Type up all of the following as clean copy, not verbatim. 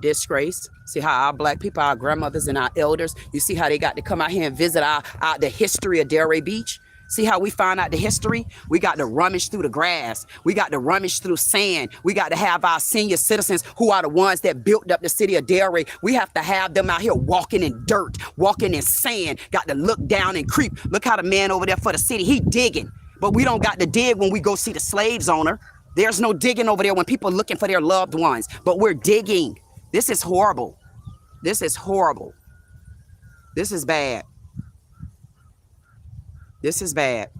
Disgrace. See how our black people, our grandmothers and our elders, you see how they got to come out here and visit the history of Delray Beach? See how we find out the history? We got to rummage through the grass. We got to rummage through sand. We got to have our senior citizens who are the ones that built up the city of Delray. We have to have them out here walking in dirt, walking in sand. Got to look down and creep. Look how the man over there for the city, he digging. But we don't got to dig when we go see the slaves owner. There's no digging over there when people are looking for their loved ones. But we're digging. This is horrible. This is horrible. This is bad. This is bad.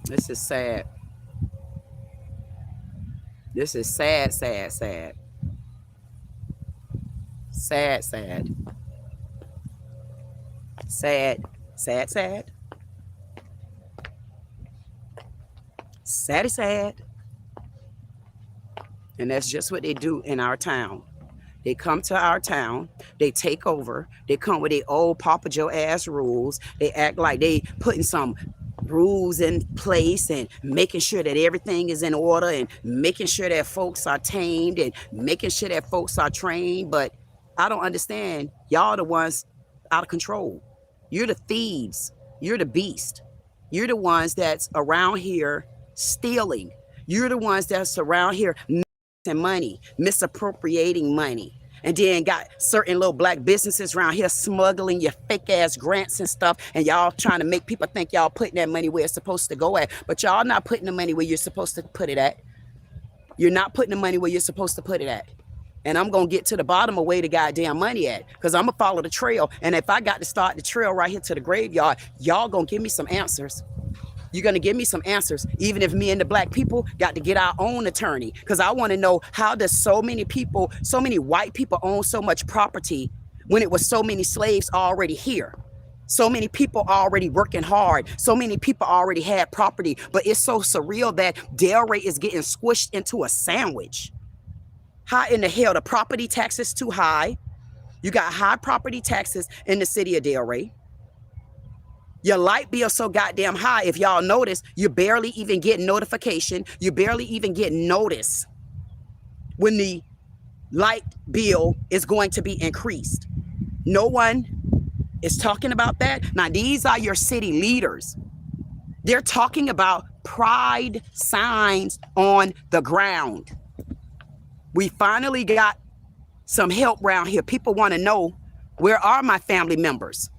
This is sad. This is sad, sad, sad. Sad, sad. Sad, sad, sad. Sad is sad. And that's just what they do in our town. They come to our town, they take over, they come with their old Papa Joe ass rules. They act like they putting some rules in place and making sure that everything is in order and making sure that folks are tamed and making sure that folks are trained. But I don't understand. Y'all the ones out of control. You're the thieves. You're the beast. You're the ones that's around here stealing. You're the ones that's around here and money, misappropriating money. And then got certain little black businesses around here smuggling your fake ass grants and stuff. And y'all trying to make people think y'all putting that money where it's supposed to go at. But y'all not putting the money where you're supposed to put it at. You're not putting the money where you're supposed to put it at. And I'm going to get to the bottom of where the goddamn money at. Because I'm going to follow the trail. And if I got to start the trail right here to the graveyard, y'all going to give me some answers. You're going to give me some answers, even if me and the black people got to get our own attorney. Because I want to know, how does so many people, so many white people own so much property when it was so many slaves already here? So many people already working hard. So many people already had property. But it's so surreal that Delray is getting squished into a sandwich. How in the hell? The property tax is too high. You got high property taxes in the city of Delray. Your light bill so goddamn high. If y'all notice, you barely even get notification. You barely even get notice when the light bill is going to be increased. No one is talking about that. Now, these are your city leaders. They're talking about pride signs on the ground. We finally got some help around here. People want to know, where are my family members?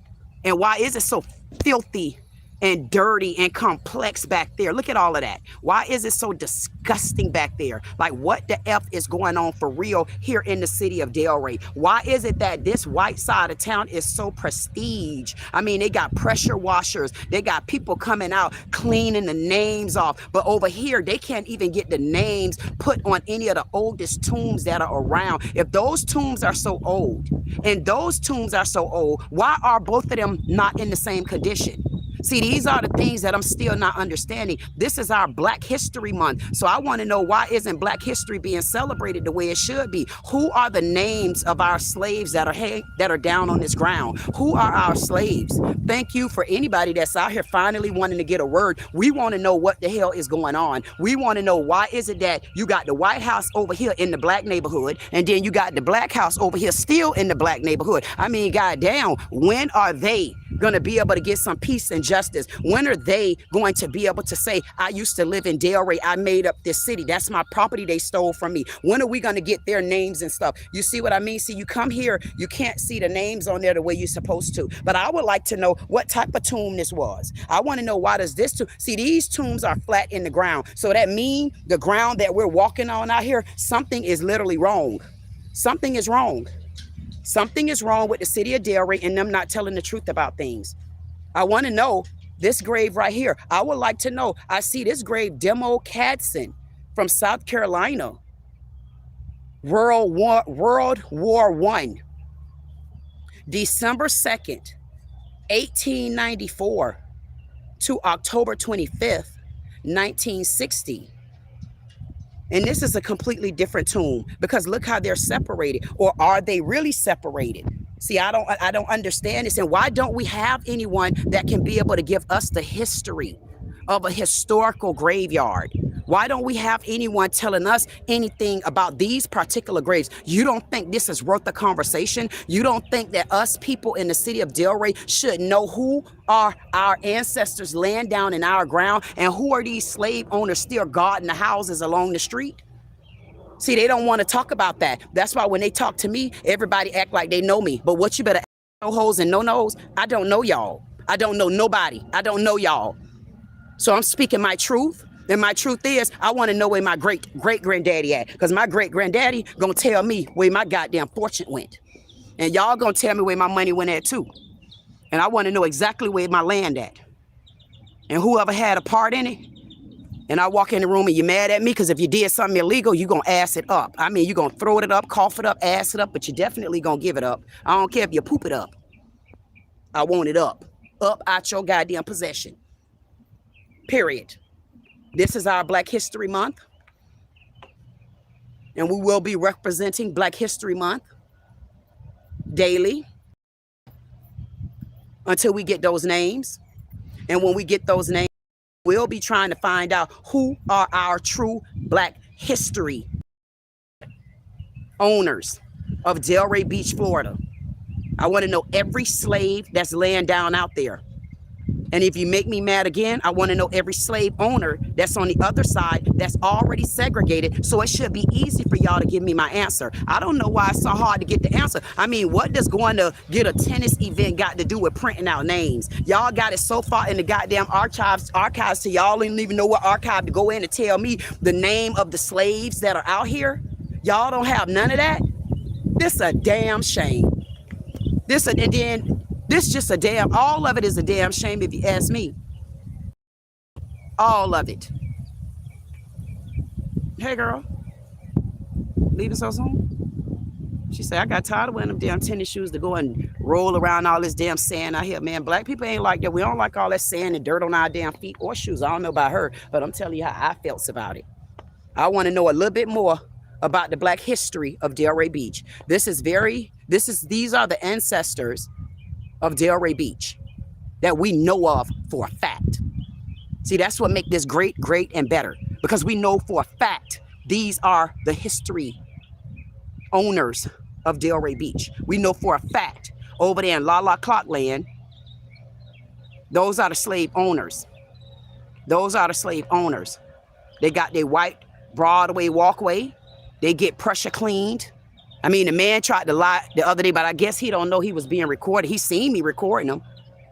And why is it so filthy and dirty and complex back there? Look at all of that. Why is it so disgusting back there? Like, what the F is going on for real here in the city of Delray? Why is it that this white side of town is so prestige? I mean, they got pressure washers. They got people coming out cleaning the names off. But over here, they can't even get the names put on any of the oldest tombs that are around. If those tombs are so old and those tombs are so old, why are both of them not in the same condition? See, these are the things that I'm still not understanding. This is our Black History Month. So I want to know, why isn't Black history being celebrated the way it should be? Who are the names of our slaves that are down on this ground? Who are our slaves? Thank you for anybody that's out here finally wanting to get a word. We want to know what the hell is going on. We want to know, why is it that you got the White House over here in the black neighborhood, and then you got the Black House over here still in the black neighborhood? I mean, goddamn, when are they going to be able to get some peace and justice justice? When are they going to be able to say, I used to live in Delray, I made up this city, that's my property they stole from me? When are we going to get their names and stuff? You see what I mean? See, you come here, you can't see the names on there the way you're supposed to. But I would like to know what type of tomb this was. I want to know, why does this tomb, see, these tombs are flat in the ground. So that means the ground that we're walking on out here, something is literally wrong. Something is wrong. Something is wrong with the city of Delray and them not telling the truth about things. I want to know this grave right here. I would like to know. I see this grave, Demo Cadson from South Carolina. World War I. December 2nd, 1894 to October 25th, 1960. And this is a completely different tomb, because look how they're separated. Or are they really separated? See, I don't understand this. And why don't we have anyone that can be able to give us the history of a historical graveyard? Why don't we have anyone telling us anything about these particular graves? You don't think this is worth a conversation? You don't think that us people in the city of Delray should know who are our ancestors laying down in our ground, and who are these slave owners still guarding the houses along the street? See, they don't want to talk about that. That's why when they talk to me, everybody act like they know me. But what you better ask, no hoes and no nos, I don't know y'all. I don't know nobody. I don't know y'all. So I'm speaking my truth. And my truth is, I want to know where my great-granddaddy at. Because my great-granddaddy going to tell me where my goddamn fortune went. And y'all going to tell me where my money went at too. And I want to know exactly where my land at. And whoever had a part in it. And I walk in the room and you're mad at me because if you did something illegal, you're going to ass it up. I mean, you're going to throw it up, cough it up, ass it up, but you're definitely going to give it up. I don't care if you poop it up. I want it up. Up out your goddamn possession. Period. This is our Black History Month. And we will be representing Black History Month daily until we get those names. And when we get those names, we'll be trying to find out who are our true Black history owners of Delray Beach, Florida. I want to know every slave that's laying down out there. And if you make me mad again, I want to know every slave owner that's on the other side that's already segregated. So it should be easy for y'all to give me my answer. I don't know why it's so hard to get the answer. I mean, what does going to get a tennis event got to do with printing out names? Y'all got it so far in the goddamn archives to y'all didn't even know what archive to go in to tell me the name of the slaves that are out here. Y'all don't have none of that. This a damn shame. This just a damn, all of it is a damn shame if you ask me. All of it. Hey girl, leaving so soon? She said, I got tired of wearing them damn tennis shoes to go and roll around all this damn sand out here. Man, Black people ain't like that. We don't like all that sand and dirt on our damn feet or shoes. I don't know about her, but I'm telling you how I felt about it. I want to know a little bit more about the Black history of Delray Beach. These are the ancestors of Delray Beach that we know of for a fact. See, that's what makes this great, great, and better, because we know for a fact these are the history owners of Delray Beach. We know for a fact over there in La La Clock Land, those are the slave owners. Those are the slave owners. They got their white Broadway walkway. They get pressure cleaned. I mean, the man tried to lie the other day, but I guess he don't know he was being recorded. He seen me recording him.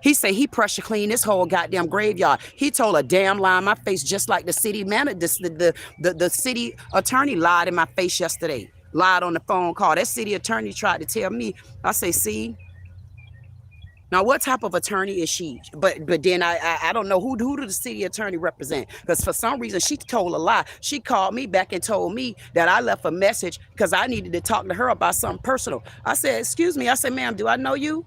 He said he pressure cleaned this whole goddamn graveyard. He told a damn lie in my face, just like the city manager, the city attorney lied in my face yesterday. Lied on the phone call. That city attorney tried to tell me. I say, see, now what type of attorney is she? But then I don't know who do the city attorney represent, because for some reason she told a lie. She called me back and told me that I left a message because I needed to talk to her about something personal. I said, excuse me. I said, ma'am, do I know you?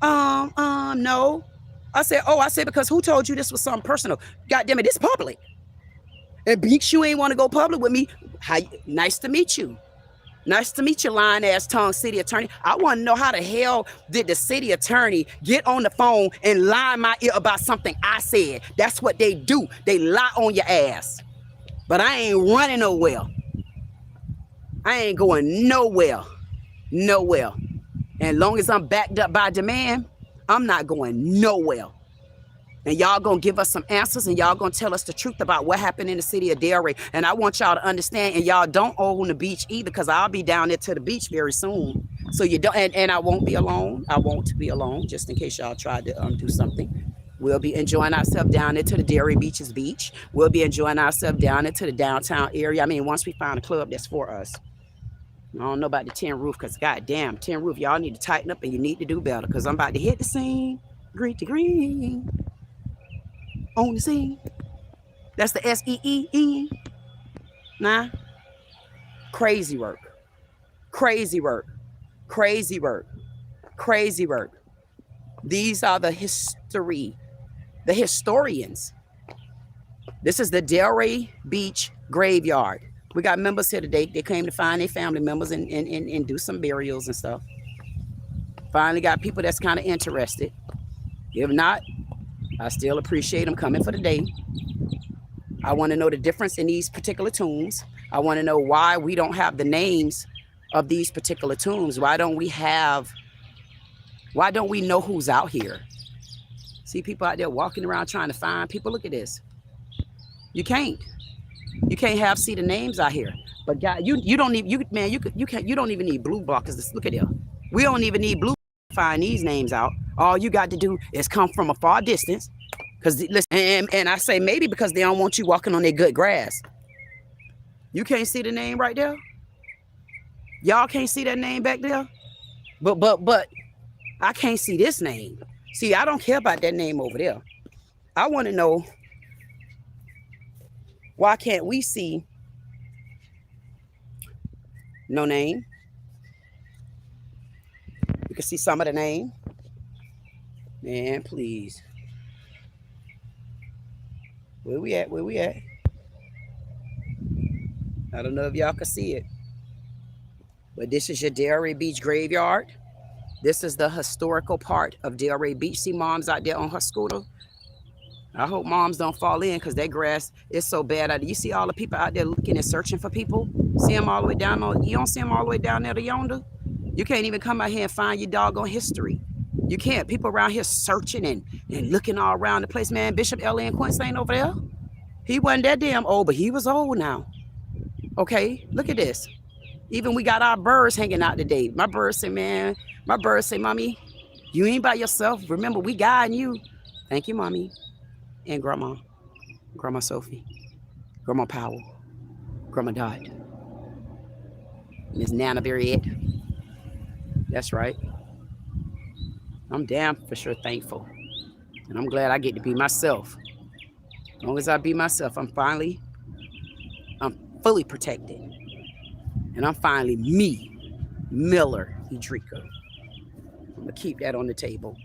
No. I said, because who told you this was something personal? God damn it, this public. And Beach, you ain't want to go public with me. Nice to meet you. Nice to meet you, lying ass tongue city attorney. I want to know how the hell did the city attorney get on the phone and lie in my ear about something I said. That's what they do. They lie on your ass. But I ain't running nowhere. I ain't going nowhere. Nowhere. And long as I'm backed up by demand, I'm not going nowhere. And y'all gonna give us some answers, and y'all gonna tell us the truth about what happened in the city of Delray. And I want y'all to understand, and y'all don't own the beach either, because I'll be down there to the beach very soon. So you don't, and I won't be alone. I won't be alone, just in case y'all tried to do something. We'll be enjoying ourselves down there to the Delray Beaches beach. We'll be enjoying ourselves down there to the downtown area. I mean, once we find a club that's for us. I don't know about the tin roof, because goddamn, tin roof, y'all need to tighten up and you need to do better, because I'm about to hit the scene. Green to green. On the scene. That's the SEEN. Nah. Crazy work. Crazy work. Crazy work. Crazy work. These are the historians. This is the Delray Beach graveyard. We got members here today. They came to find their family members and do some burials and stuff. Finally got people that's kind of interested. If not, I still appreciate them coming for the day. I want to know the difference in these particular tombs. I want to know why we don't have the names of these particular tombs. Why don't we know who's out here? See people out there walking around trying to find people. Look at this. You can't see the names out here. But God, you don't even need blue blockers. Look at them. We don't even need blue to find these names out. All you got to do is come from a far distance. Because listen, and I say maybe because they don't want you walking on their good grass. You can't see the name right there. Y'all can't see that name back there. But I can't see this name. See, I don't care about that name over there. I want to know, why can't we see no name? You can see some of the name. Man, please. Where we at? Where we at? I don't know if y'all can see it. But this is your Delray Beach graveyard. This is the historical part of Delray Beach. See Mom's out there on her scooter? I hope Moms don't fall in, because that grass is so bad out there. You see all the people out there looking and searching for people? See them all the way down on, you don't see them all the way down there to yonder? You can't even come out here and find your doggone history. You can't. People around here searching and looking all around the place. Man, Bishop L.A. and Quince ain't over there. He wasn't that damn old, but he was old now. Okay, look at this. Even we got our birds hanging out today. My birds say, man, Mommy, you ain't by yourself. Remember, we guiding you. Thank you, Mommy. And Grandma Sophie, Grandma Powell, Grandma Dot, Miss Nana Barrett. That's right. I'm damn for sure thankful. And I'm glad I get to be myself. As long as I be myself, I'm fully protected. And I'm finally me, Miller Edrika. I'm going to keep that on the table.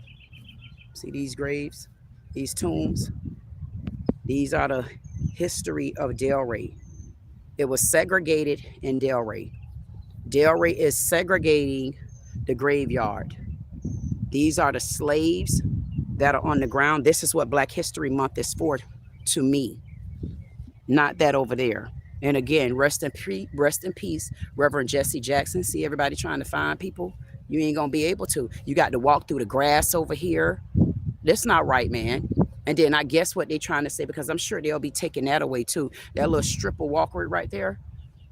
See these graves, these tombs? These are the history of Delray. It was segregated in Delray. Delray is segregating the graveyard. These are the slaves that are on the ground. This is what Black History Month is for to me, not that over there. And again, rest in peace, Reverend Jesse Jackson. See everybody trying to find people? You ain't gonna be able to. You got to walk through the grass over here. That's not right, man. And then I guess what they're trying to say, because I'm sure they'll be taking that away too. That little stripper walkway right there.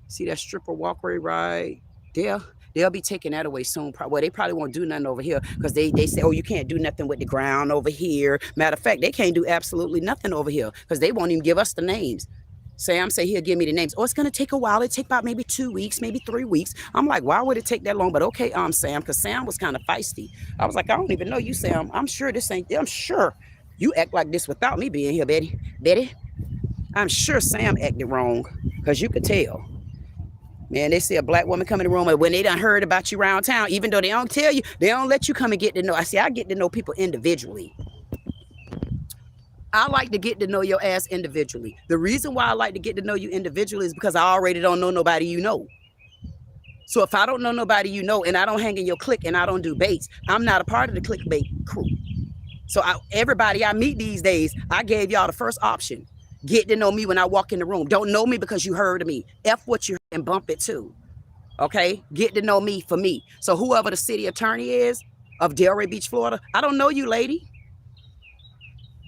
See that stripper walkway right there? They'll be taking that away soon. Well, they probably won't do nothing over here, because they say, oh, you can't do nothing with the ground over here. Matter of fact, they can't do absolutely nothing over here, because they won't even give us the names. Sam say he'll give me the names. Oh, it's going to take a while. It take about maybe 2 weeks, maybe 3 weeks. I'm like, why would it take that long? But okay, Sam, because Sam was kind of feisty. I was like, I don't even know you, Sam. I'm sure you act like this without me being here, Betty. I'm sure Sam acted wrong, because you could tell. Man, they see a Black woman come in the room, and when they done heard about you around town, even though they don't tell you, they don't let you come and get to know. I get to know people individually. I like to get to know your ass individually. The reason why I like to get to know you individually is because I already don't know nobody you know. So if I don't know nobody you know, and I don't hang in your clique, and I don't do baits, I'm not a part of the clickbait crew. So everybody I meet these days, I gave y'all the first option. Get to know me when I walk in the room. Don't know me because you heard of me. F what you heard and bump it too. Okay? Get to know me for me. So whoever the city attorney is of Delray Beach, Florida, I don't know you, lady.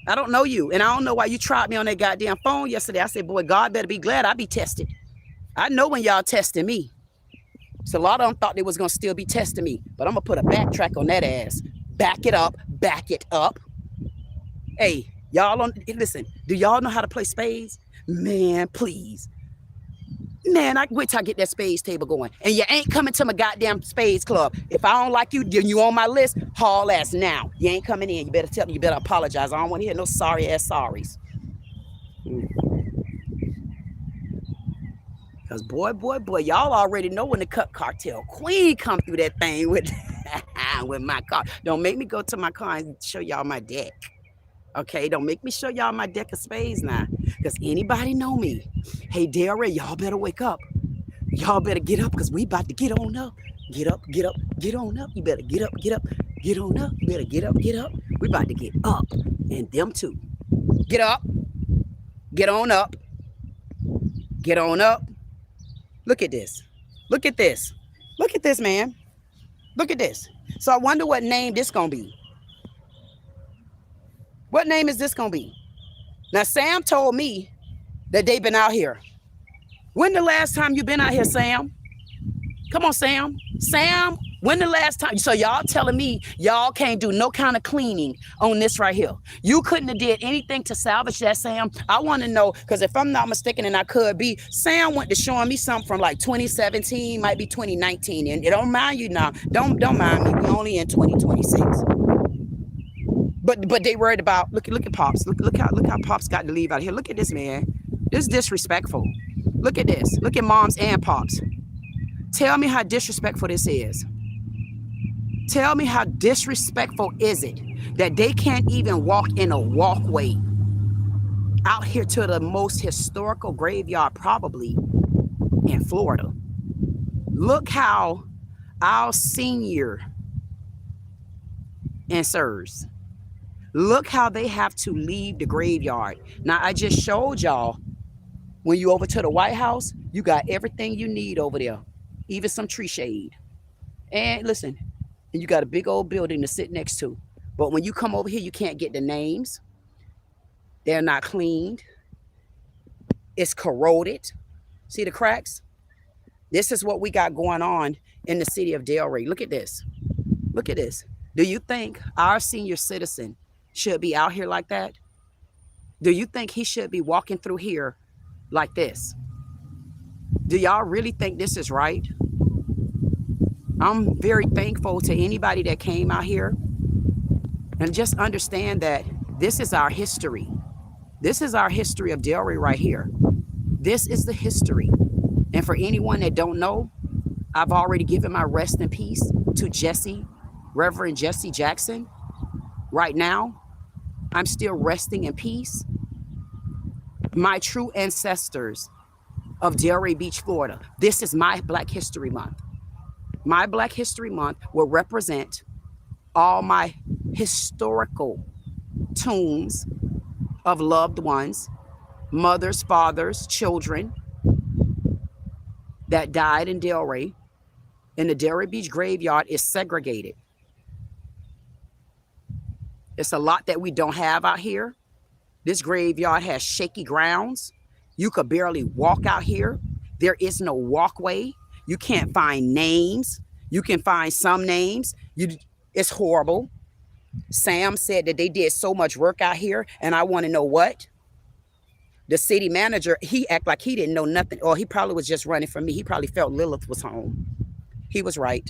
I don't know you. And I don't know why you tried me on that goddamn phone yesterday. I said, boy, God better be glad I be tested. I know when y'all testing me. So a lot of them thought they was going to still be testing me. But I'm going to put a backtrack on that ass. Back it up. Back it up. Hey, y'all listen, do y'all know how to play spades? Man, please. Man, I wait till I get that spades table going. And you ain't coming to my goddamn spades club. If I don't like you, then you on my list, haul ass now. You ain't coming in. You better tell me, you better apologize. I don't want to hear no sorry ass sorries. Because boy, y'all already know when the cut cartel queen come through that thing with, with my car. Don't make me go to my car and show y'all my deck. Okay, don't make me show y'all my deck of spades now. Because anybody know me. Hey, Delray, y'all better wake up. Y'all better get up because we about to get on up. Get up, get up, get on up. You better get up, get up, get on up. You better get up, get up. We about to get up. And them too. Get up. Get on up. Get on up. Look at this. Look at this. Look at this, man. Look at this. So I wonder what name this gonna be. What name is this gonna be? Now, Sam told me that they've been out here. When the last time you been out here, Sam? Come on, Sam. Sam, when the last time? So y'all telling me y'all can't do no kind of cleaning on this right here. You couldn't have did anything to salvage that, Sam. I want to know, because if I'm not mistaken, and I could be, Sam went to showing me something from like 2017, might be 2019. And it don't mind you now. Don't mind me. We only in 2026. But they worried about, look at Pops. Look how Pops got to leave out here. Look at this, man. This is disrespectful. Look at this. Look at Moms and Pops. Tell me how disrespectful this is. Tell me how disrespectful is it that they can't even walk in a walkway out here to the most historical graveyard probably in Florida. Look how our senior answers. Look how they have to leave the graveyard. Now, I just showed y'all when you over to the White House, you got everything you need over there, even some tree shade. And listen, and you got a big old building to sit next to. But when you come over here, you can't get the names. They're not cleaned. It's corroded. See the cracks? This is what we got going on in the city of Delray. Look at this. Look at this. Do you think our senior citizen should be out here like that? Do you think he should be walking through here like this? Do y'all really think this is right? I'm very thankful to anybody that came out here. And just understand that this is our history. This is our history of Delray right here. This is the history. And for anyone that don't know, I've already given my rest in peace to Jesse, Reverend Jesse Jackson. Right now, I'm still resting in peace. My true ancestors of Delray Beach, Florida. This is my Black History Month. My Black History Month will represent all my historical tombs of loved ones, mothers, fathers, children that died in Delray. And the Delray Beach graveyard is segregated. It's a lot that we don't have out here. This graveyard has shaky grounds. You could barely walk out here. There is no walkway. You can't find names. You can find some names. It's horrible. Sam said that they did so much work out here, and I want to know what? The city manager, he acted like he didn't know nothing, or he probably was just running from me. He probably felt Lilith was home. He was right.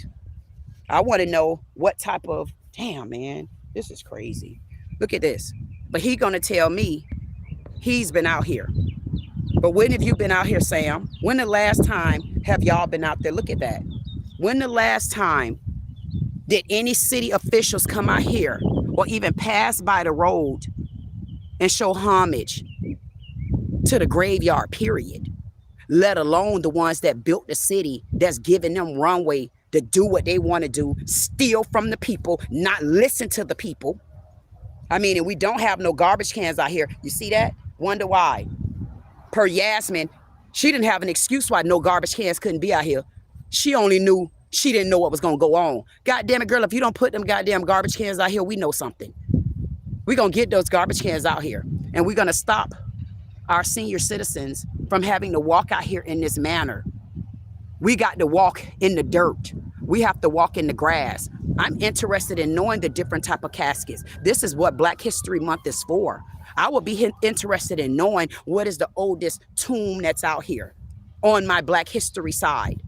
I want to know what type of, damn, man, this is crazy. Look at this. But he gonna tell me he's been out here. But when have you been out here, Sam? When the last time have y'all been out there? Look at that. When the last time did any city officials come out here or even pass by the road and show homage to the graveyard, period? Let alone the ones that built the city, that's giving them runway to do what they want to do, steal from the people, not listen to the people. I mean, and we don't have no garbage cans out here. You see that? Wonder why. Per Yasmin, she didn't have an excuse why no garbage cans couldn't be out here. She only knew, she didn't know what was going to go on. God damn it, girl, if you don't put them goddamn garbage cans out here, we know something. We're going to get those garbage cans out here, and we're going to stop our senior citizens from having to walk out here in this manner. We got to walk in the dirt. We have to walk in the grass. I'm interested in knowing the different type of caskets. This is what Black History Month is for. I would be interested in knowing what is the oldest tomb that's out here on my Black history side.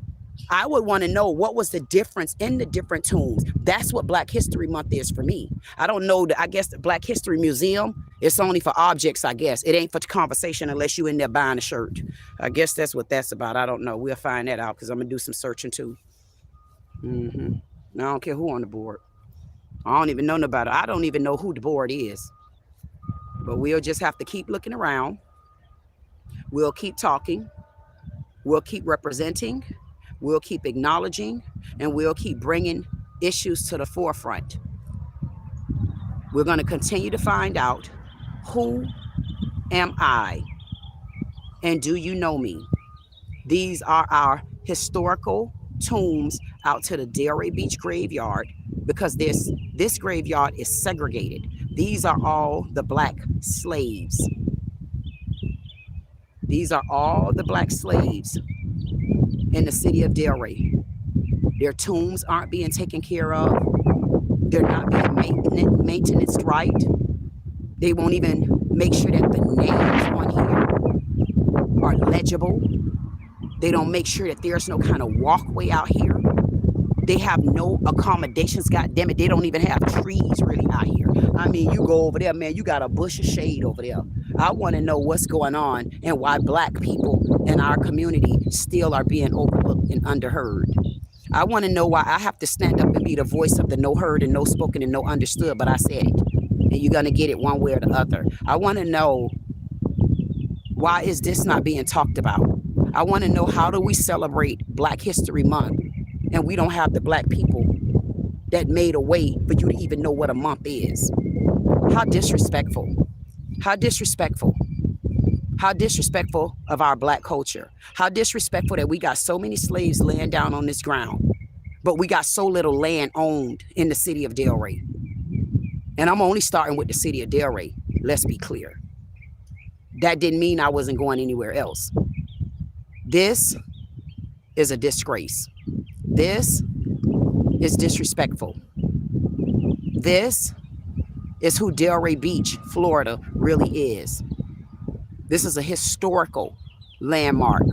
I would want to know what was the difference in the different tombs. That's what Black History Month is for me. I don't know. I guess the Black History Museum, it's only for objects, I guess. It ain't for conversation unless you in there buying a shirt. I guess that's what that's about. I don't know. We'll find that out because I'm going to do some searching too. I don't care who on the board. I don't even know about it. I don't even know who the board is. But we'll just have to keep looking around. We'll keep talking. We'll keep representing. We'll keep acknowledging, and we'll keep bringing issues to the forefront. We're going to continue to find out, who am I, and do you know me? These are our historical tombs out to the Delray Beach graveyard, because this graveyard is segregated. These are all the Black slaves. These are all the Black slaves in the city of Delray. Their tombs aren't being taken care of. They're not being maintained right. They won't even make sure that the names on here are legible. They don't make sure that there's no kind of walkway out here. They have no accommodations, goddamn it. They don't even have trees really out here. I mean, you go over there, man, you got a bush of shade over there. I want to know what's going on and why Black people in our community still are being overlooked and underheard. I want to know why I have to stand up and be the voice of the no heard and no spoken and no understood, but I said it. And you're going to get it one way or the other. I want to know, why is this not being talked about? I want to know, how do we celebrate Black History Month and we don't have the Black people that made a way for you to even know what a month is? How disrespectful. How disrespectful. How disrespectful of our Black culture. How disrespectful that we got so many slaves laying down on this ground, but we got so little land owned in the city of Delray. And I'm only starting with the city of Delray. Let's be clear. That didn't mean I wasn't going anywhere else. This is a disgrace. This is disrespectful. This is who Delray Beach, Florida really is. This is a historical landmark.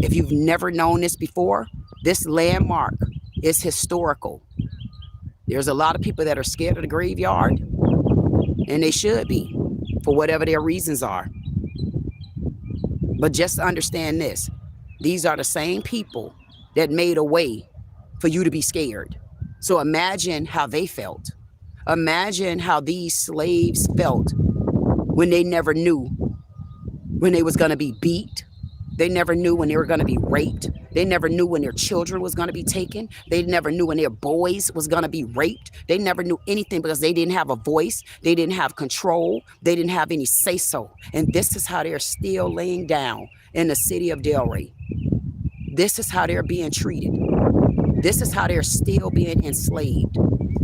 If you've never known this before, this landmark is historical. There's a lot of people that are scared of the graveyard, and they should be, for whatever their reasons are. But just understand this. These are the same people that made a way for you to be scared. So imagine how they felt. Imagine how these slaves felt when they never knew when they was going to be beat. They never knew when they were going to be raped. They never knew when their children was going to be taken. They never knew when their boys was going to be raped. They never knew anything because they didn't have a voice. They didn't have control. They didn't have any say-so. And this is how they're still laying down in the city of Delray. This is how they're being treated. This is how they're still being enslaved.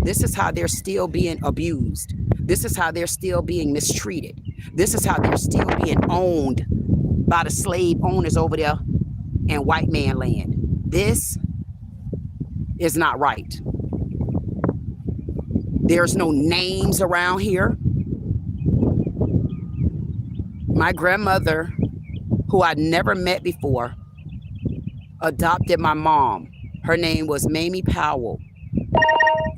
This is how they're still being abused. This is how they're still being mistreated. This is how they're still being owned by the slave owners over there in white man land. This is not right. There's no names around here. My grandmother, who I'd never met before, adopted my mom. Her name was Mamie Powell.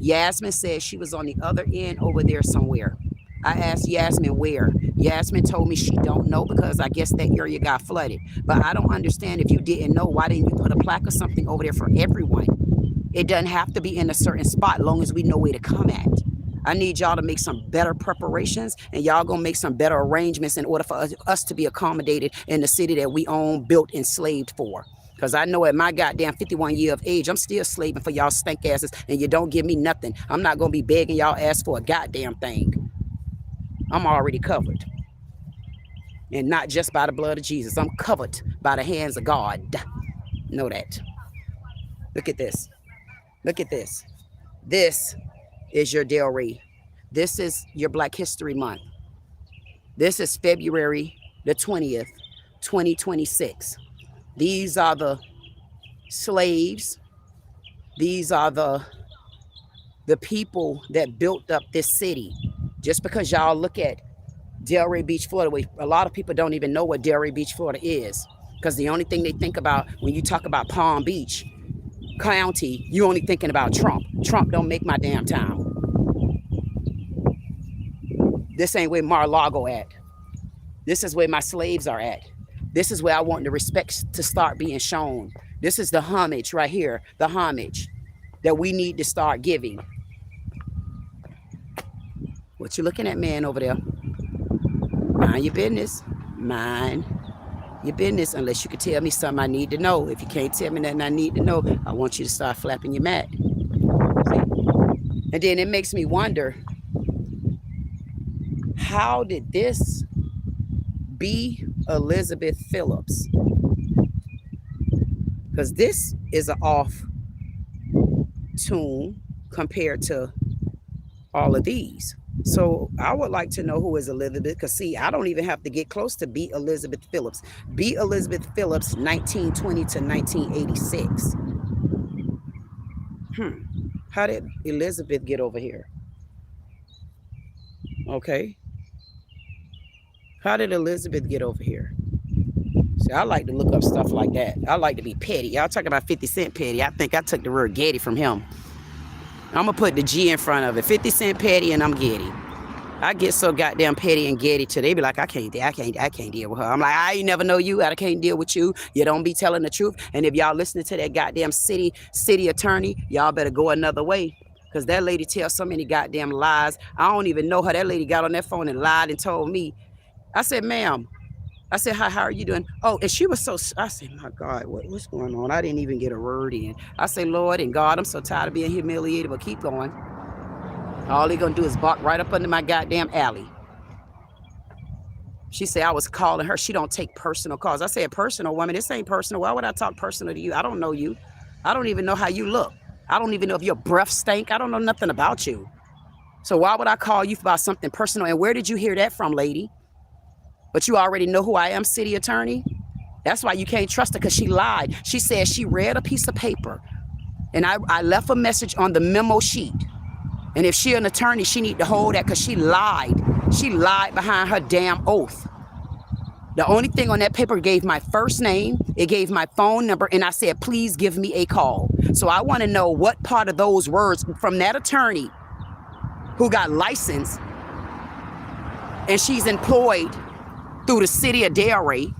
Yasmin said she was on the other end over there somewhere. I asked Yasmin where. Yasmin told me she don't know because I guess that area got flooded. But I don't understand, if you didn't know, why didn't you put a plaque or something over there for everyone? It doesn't have to be in a certain spot, long as we know where to come at. I need y'all to make some better preparations, and y'all gonna make some better arrangements in order for us to be accommodated in the city that we own, built, enslaved for. Because I know at my goddamn 51 year of age, I'm still slaving for y'all stank asses, and you don't give me nothing. I'm not going to be begging y'all ass for a goddamn thing. I'm already covered. And not just by the blood of Jesus. I'm covered by the hands of God. Know that. Look at this. Look at this. This is your Delray. This is your Black History Month. This is February the 20th, 2026. These are the slaves. These are the people that built up this city. Just because y'all look at Delray Beach, Florida, a lot of people don't even know what Delray Beach, Florida is. Because the only thing they think about when you talk about Palm Beach County, you only thinking about Trump. Trump don't make my damn town. This ain't where Mar-a-Lago at. This is where my slaves are at. This is where I want the respect to start being shown. This is the homage right here, the homage that we need to start giving. What you looking at, man, over there? Mind your business. Mind your business, unless you can tell me something I need to know. If you can't tell me nothing I need to know, I want you to start flapping your mat. See? And then it makes me wonder, how did this be Elizabeth Phillips? Because this is an off tune compared to all of these. So I would like to know who is Elizabeth, because see, I don't even have to get close to B. Elizabeth Phillips. B. Elizabeth Phillips, 1920 to 1986. How did Elizabeth get over here? Okay. How did Elizabeth get over here? See, I like to look up stuff like that. I like to be petty. Y'all talking about 50 Cent petty. I think I took the word Getty from him. I'm going to put the G in front of it. 50 Cent petty and I'm Getty. I get so goddamn petty and Getty till they be like, I can't deal with her. I'm like, I ain't never know you. I can't deal with you. You don't be telling the truth. And if y'all listening to that goddamn city attorney, y'all better go another way. Because that lady tells so many goddamn lies. I don't even know her. That lady got on that phone and lied and told me. I said, ma'am. I said, hi, how are you doing? Oh, and she was so, I said, my God, what's going on? I didn't even get a word in. I say, Lord and God, I'm so tired of being humiliated, but keep going. All they gonna do is bark right up under my goddamn alley. She said I was calling her. She don't take personal calls. I said, personal, woman, this ain't personal. Why would I talk personal to you? I don't know you. I don't even know how you look. I don't even know if your breath stank. I don't know nothing about you. So why would I call you about something personal? And where did you hear that from, lady? But you already know who I am, city attorney. That's why you can't trust her, because she lied. She said she read a piece of paper, and I left a message on the memo sheet. And if she an attorney, she need to hold that, because she lied. She lied behind her damn oath. The only thing on that paper gave my first name, it gave my phone number, and I said, please give me a call. So I want to know what part of those words from that attorney who got licensed, and she's employed through the city of Delray.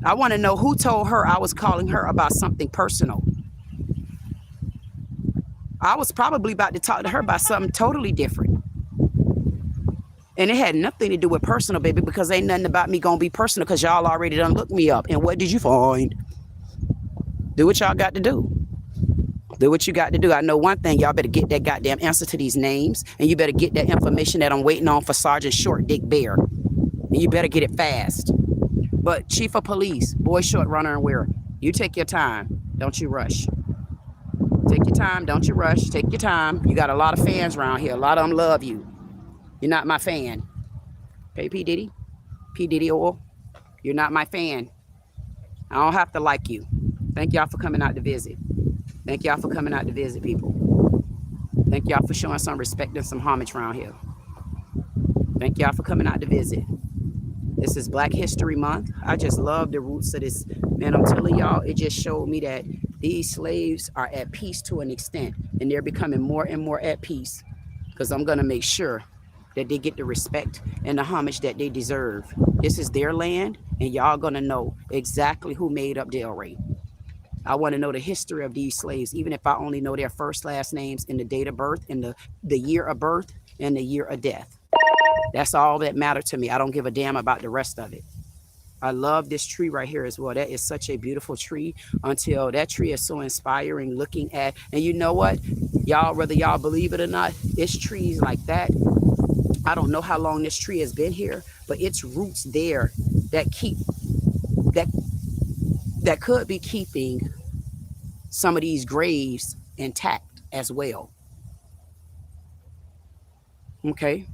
I want to know who told her I was calling her about something personal. I was probably about to talk to her about something totally different. And it had nothing to do with personal, baby, because ain't nothing about me gonna be personal, because y'all already done looked me up. And what did you find? Do what y'all got to do. Do what you got to do. I know one thing, y'all better get that goddamn answer to these names, and you better get that information that I'm waiting on for Sergeant Short Dick Bear. And you better get it fast. But Chief of Police, Boy Short, Runner, and Wearer, you take your time. Don't you rush. Take your time. Don't you rush. Take your time. You got a lot of fans around here. A lot of them love you. You're not my fan. Okay, P. Diddy? P. Diddy Oil? You're not my fan. I don't have to like you. Thank y'all for coming out to visit. Thank y'all for coming out to visit, people. Thank y'all for showing some respect and some homage around here. Thank y'all for coming out to visit. This is Black History Month. I just love the roots of this. Man, I'm telling y'all, it just showed me that these slaves are at peace to an extent, and they're becoming more and more at peace, because I'm going to make sure that they get the respect and the homage that they deserve. This is their land, and y'all going to know exactly who made up Delray. I want to know the history of these slaves, even if I only know their first, last names, and the date of birth, and the year of birth, and the year of death. That's all that matters to me. I don't give a damn about the rest of it. I love this tree right here as well. That is such a beautiful tree. Until that tree is so inspiring looking at. And you know what? Y'all, whether y'all believe it or not, it's trees like that. I don't know how long this tree has been here, but its roots there that could be keeping some of these graves intact as well. Okay.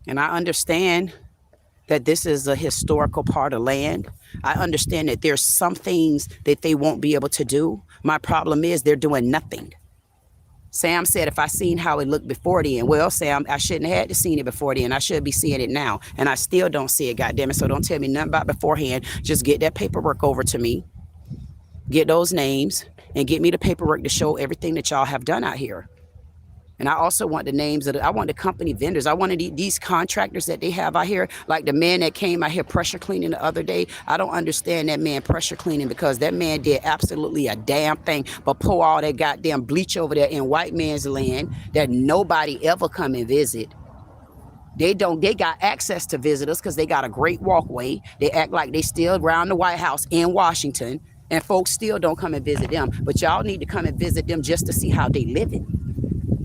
And I understand that this is a historical part of land. I understand that there's some things that they won't be able to do. My problem is they're doing nothing. Sam said if I seen how it looked before then, well, Sam, I shouldn't have had to seen it before then. I should be seeing it now. And I still don't see it, goddammit. So don't tell me nothing about beforehand. Just get that paperwork over to me. Get those names and get me the paperwork to show everything that y'all have done out here. And I also want the names of I want the company vendors. I wanted these contractors that they have out here, like the man that came out here pressure cleaning the other day. I don't understand that man pressure cleaning, because that man did absolutely a damn thing but pour all that goddamn bleach over there in white man's land that nobody ever come and visit. They got access to visitors because they got a great walkway. They act like they still around the White House in Washington, and folks still don't come and visit them. But y'all need to come and visit them just to see how they living.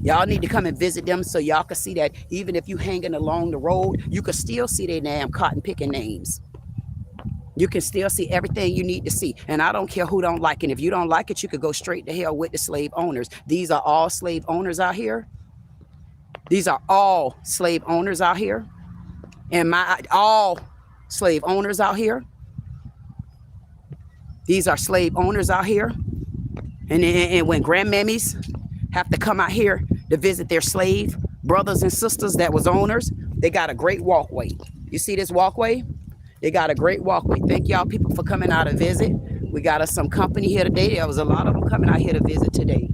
Y'all need to come and visit them so y'all can see that even if you hanging along the road, you can still see their damn cotton picking names. You can still see everything you need to see. And I don't care who don't like it. If you don't like it, you could go straight to hell with the slave owners. These are all slave owners out here. These are all slave owners out here. And all slave owners out here. These are slave owners out here. And when grandmammies have to come out here to visit their slave brothers and sisters that was owners, they got a great walkway. You see this walkway? They got a great walkway. Thank y'all people for coming out to visit. We got us some company here today. There was a lot of them coming out here to visit today.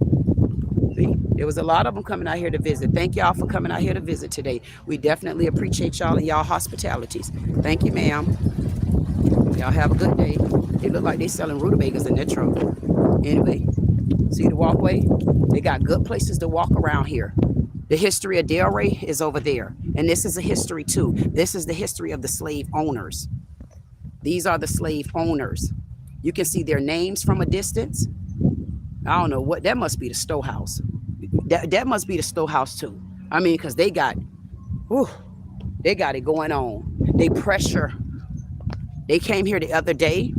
See, there was a lot of them coming out here to visit. Thank y'all for coming out here to visit today. We definitely appreciate y'all and y'all hospitalities. Thank you, ma'am. Y'all have a good day. They look like they selling rutabagas in their truck. Anyway, see the walkway? They got good places to walk around here. The history of Delray is over there. And this is a history too. This is the history of the slave owners. These are the slave owners. You can see their names from a distance. I don't know what, that must be the storehouse. That must be the storehouse too. I mean, because they got it going on. They pressure. They came here the other day.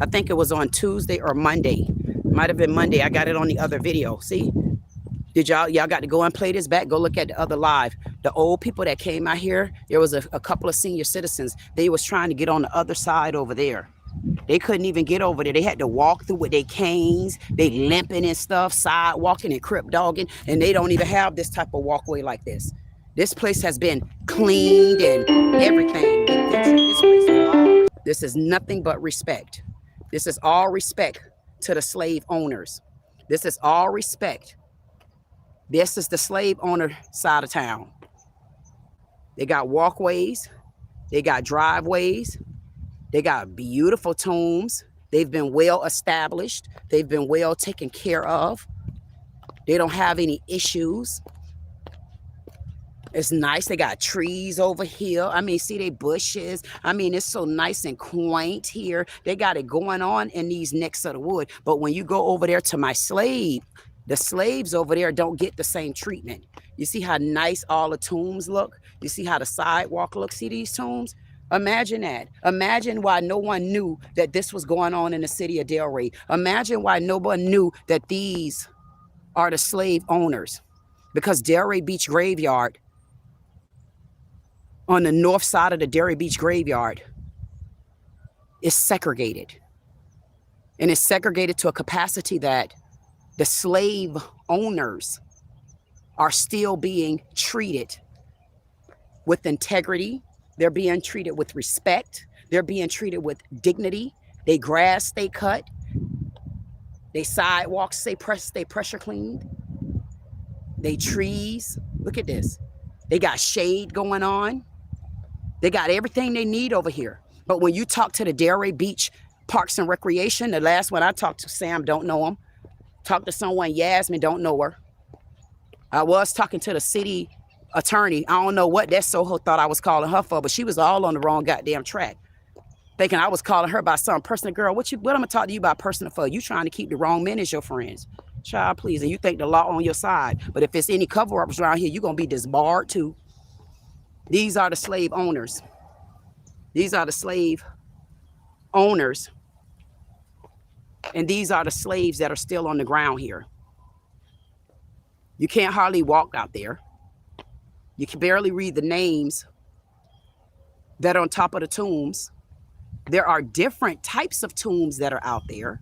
I think it was on Tuesday or Monday. Might have been Monday. I got it on the other video. See? Did y'all got to go and play this back? Go look at the other live. The old people that came out here, there was a couple of senior citizens. They was trying to get on the other side over there. They couldn't even get over there. They had to walk through with their canes. They limping and stuff, side walking and crip dogging. And they don't even have this type of walkway like this. This place has been cleaned and everything. This is nothing but respect. This is all respect to the slave owners. This is all respect. This is the slave owner side of town. They got walkways. They got driveways. They got beautiful tombs. They've been well established. They've been well taken care of. They don't have any issues. It's nice. They got trees over here. I mean, see they bushes. I mean, it's so nice and quaint here. They got it going on in these necks of the wood. But when you go over there to my slave, the slaves over there don't get the same treatment. You see how nice all the tombs look? You see how the sidewalk looks? See these tombs? Imagine that. Imagine why no one knew that this was going on in the city of Delray. Imagine why no one knew that these are the slave owners. Because Delray Beach Graveyard, on the north side of the Delray Beach Graveyard, is segregated. And it's segregated to a capacity that the slave owners are still being treated with integrity. They're being treated with respect. They're being treated with dignity. They grass stay cut. They sidewalks stay pressure cleaned. They trees. Look at this. They got shade going on. They got everything they need over here. But when you talk to the Delray Beach Parks and Recreation, the last one I talked to, Sam, don't know him. Talked to someone, Yasmin, don't know her. I was talking to the city attorney. I don't know what that Soho thought I was calling her for, but she was all on the wrong goddamn track. Thinking I was calling her about some personal. Girl, what I'm gonna talk to you about personal for? You trying to keep the wrong men as your friends. Child, please. And you think the law on your side. But if it's any cover-ups around here, you're gonna be disbarred too. These are the slave owners. These are the slave owners. And these are the slaves that are still on the ground here. You can't hardly walk out there. You can barely read the names that are on top of the tombs. There are different types of tombs that are out there.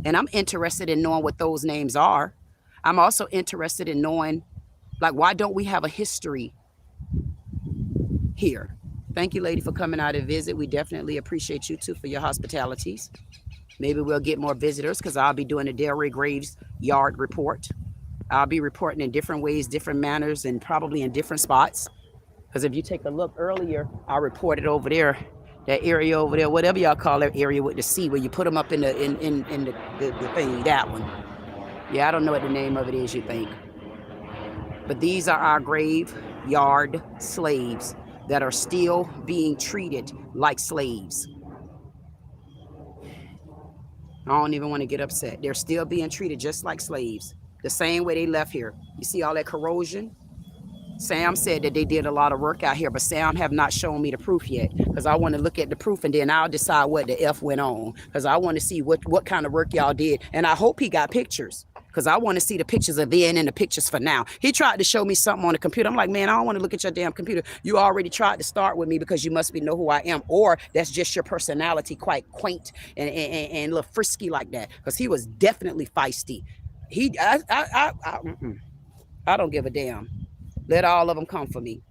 And I'm interested in knowing what those names are. I'm also interested in knowing, like, why don't we have a history here? Thank you, lady, for coming out and visit. We definitely appreciate you, too, for your hospitalities. Maybe we'll get more visitors because I'll be doing a Delray Graves yard report. I'll be reporting in different ways, different manners, and probably in different spots. Because if you take a look earlier, I reported over there, that area over there, whatever y'all call that area with the sea, where you put them up in the thing, that one. Yeah, I don't know what the name of it is, you think. But these are our graveyard slaves that are still being treated like slaves. I don't even want to get upset. They're still being treated just like slaves. The same way they left here. You see all that corrosion? Sam said that they did a lot of work out here, but Sam have not shown me the proof yet, because I want to look at the proof and then I'll decide what the F went on, because I want to see what kind of work y'all did. And I hope he got pictures, because I want to see the pictures of then and the pictures for now. He tried to show me something on the computer. I'm like, man, I don't want to look at your damn computer. You already tried to start with me because you must know who I am, or that's just your personality, quite quaint and a little frisky like that, because he was definitely feisty. I don't give a damn. Let all of them come for me.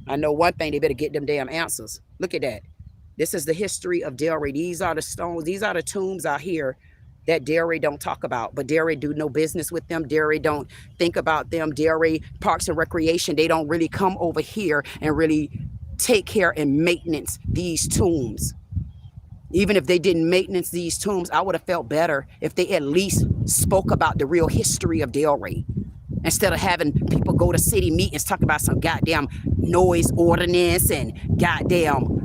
I know one thing, they better get them damn answers. Look at that. This is the history of Delray. These are the stones, these are the tombs out here that Delray don't talk about. But Delray do no business with them. Delray don't think about them. Delray Parks and Recreation, they don't really come over here and really take care and maintenance these tombs. Even if they didn't maintenance these tombs, I would have felt better if they at least spoke about the real history of Delray. Instead of having people go to city meetings talk about some goddamn noise ordinance and goddamn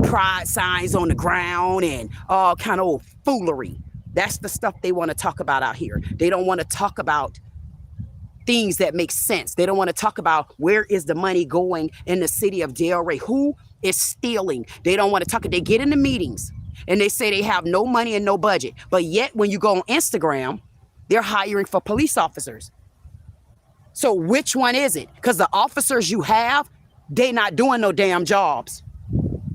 pride signs on the ground and all kind of old foolery. That's the stuff they want to talk about out here. They don't want to talk about things that make sense. They don't want to talk about where is the money going in the city of Delray. Who is stealing? They don't want to talk. They get in the meetings and they say they have no money and no budget. But yet when you go on Instagram, they're hiring for police officers. So which one is it? Because the officers you have, they not doing no damn jobs.